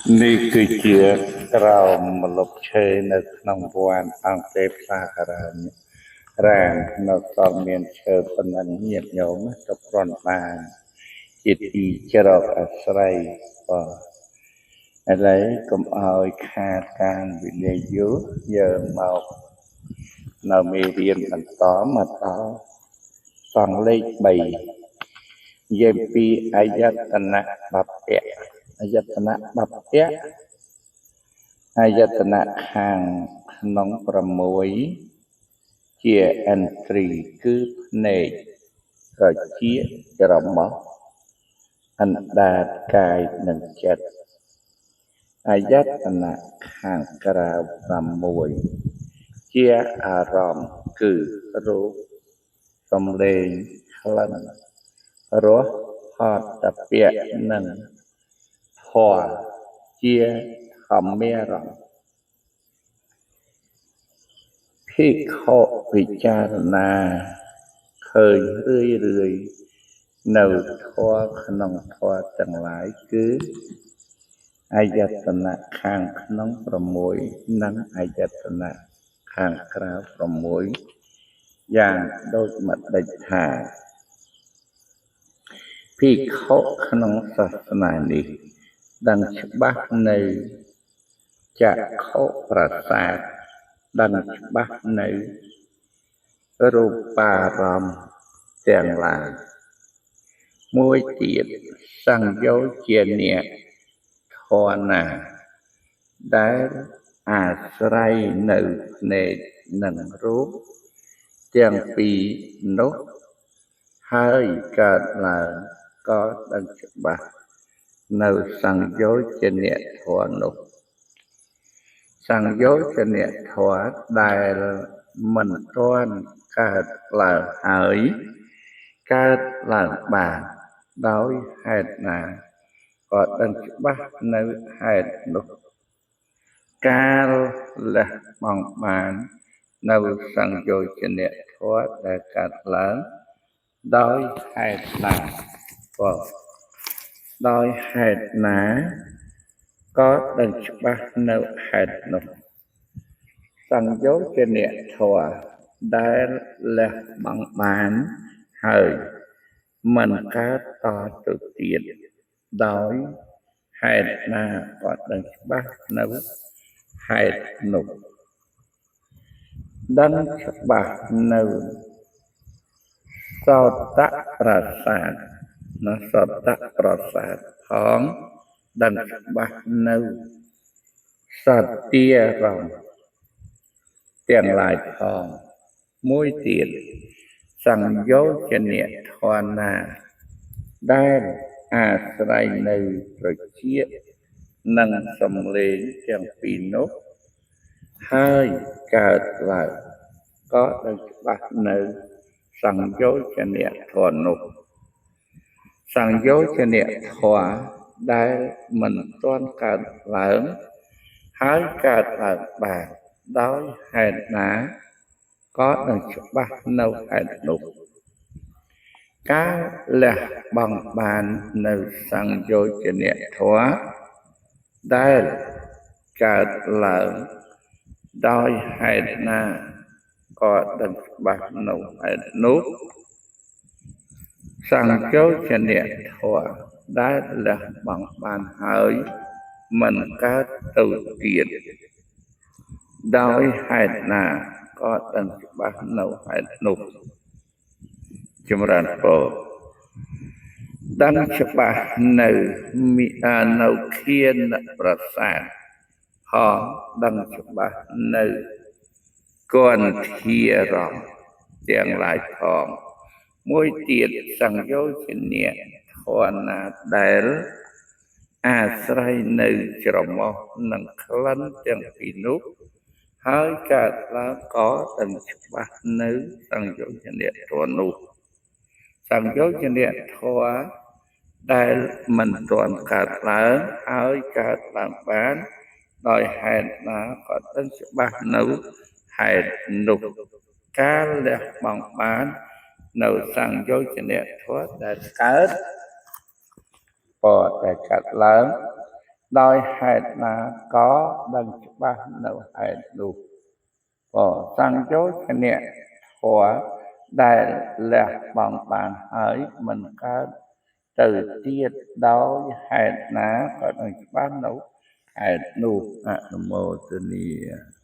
Niគឺជាក្រោមម្លប់ឈើនៅក្នុងវត្តអង្គទេពសាហារៈរាមនៅសល់មានឈើប៉ុណ្ណឹងញាតិញោមទៅប្រន់បានជាទីជ្រកអាស្រ័យបាទឥឡូវកុំឲ្យខាតការវិនិយោគយើងមកនៅមេរៀនបន្តមកដល់សង្ឃលេខ3និយាយពីអាយតនៈបព្វៈអាយតនៈបព្វៈអាយតនៈខាងក្នុង6ជាឥន្ទ្រីគឺភ្នែកត្រចៀកច្រមុះអណ្ដាតកាយនិងចិត្តអាយតនៈខាងក្រៅ6ជាអារម្មណ៍គឺរូបសំឡេងក្លិនរសផតពៈនិងធម៌ជាធម្មារម្មណ៍ភិក្ខុពិចារណាឃើញរឿយនៅធម៌ក្នុងធម៌ទាំងឡាយគឺអាយតនៈខាងក្នុង6និងអាយតនៈខាងក្រៅ6យ៉ាងដូចម្តេចថាភិក្ខុក្នុងសាសនានេះដឹងច្បាស់នៅចក្ខុប្រសាទដឹងច្បាស់នៅរូបារម្មណ៍ទាំងឡាយមួយទៀតសង្យោជាអ្នកធម៌ណាដែលអាស្រ័យនៅភ្នែកនិងរូបទាំងពីរនោះហើយកើតឡើងក៏ដឹងច្បាស់នៅសង្យោជនៈធម៌នោះសង្យោជនៈធម៌ដែលមិនទាន់កើតឡើងហើយកើតឡើងបានដោយហេតុណាក៏ដឹងច្បាស់នៅហេតុនោះកាលលះបង់បាននៅសង្យោជនៈធម៌ដែលកើតឡើងដោយហេតុណាក៏ដោយហេតុណាក៏ដឹងច្បាស់នៅហេតុនោះសង្យោជនៈធម៌ដែលលះបង់បានហើយមិនកើតតទៅទៀតដោយហេតុណាក៏ដឹងច្បាស់នៅហេតុនោះដឹងច្បាស់នៅសោតប្រសាទនៅសោតប្រសាទផងដឹងច្បាស់នៅសត្យារម្មណ៍ទាំងឡាយផងមួយទៀតសង្យោជនៈធម៌ណាដែលអាស្រ័យនៅត្រចៀកនិងសំឡេងទាំងពីរនោះហើយកើតឡើងក៏ដឹងច្បាស់នៅសង្យោជនៈធម៌នោះសង្យោជនៈធម៌ដែលមិនទាន់កើតឡើងហើយកើតឡើងបានដោយហេតុណាក៏ដឹងច្បាស់នៅហេតុនោះការលះបង់បាននៅសង្យោជនៈធម៌ដែលកើតឡើងដោយហេតុណាក៏ដឹងច្បាស់នៅហេតុនោះសង្យោជនៈធម៌ដែលលះបង់បានហើយមិនកើតទៅទៀតដោយហេតុណាក៏ដឹងច្បាស់នៅហេតុនោះចម្រើនពរដឹងច្បាស់នៅនៅខៀនប្រសាទផងដឹងច្បាស់នៅគន្ធារម្មណ៍ទាំងឡាយផងមួយទៀតសង្យោជនៈធម៌ណាដែលអាស្រ័យនៅច្រមុះនិងក្លិនទាំងពីរនោះហើយកើតឡើងក៏ដឹងច្បាស់នៅសង្យោជនៈធម៌នោះសង្យោជនៈធម៌ដែលមិនទាន់កើតឡើងហើយកើតឡើងបានដោយហេតុណាក៏ដឹងច្បាស់នៅហេតុនោះការលះបង់បាននៅសង្យោជនៈធម៌ដែលកើតពដែលកើតឡើង ដោយហេតុណាក៏ដឹងច្បាស់នៅហេតុនោះក៏សង្យោជនៈធម៌ដែលលះបង់បានហើយមិនកើតទៅទៀតដោយហេតុណាក៏ដឹងច្បាស់នៅហេតុនោះអនុមោទនា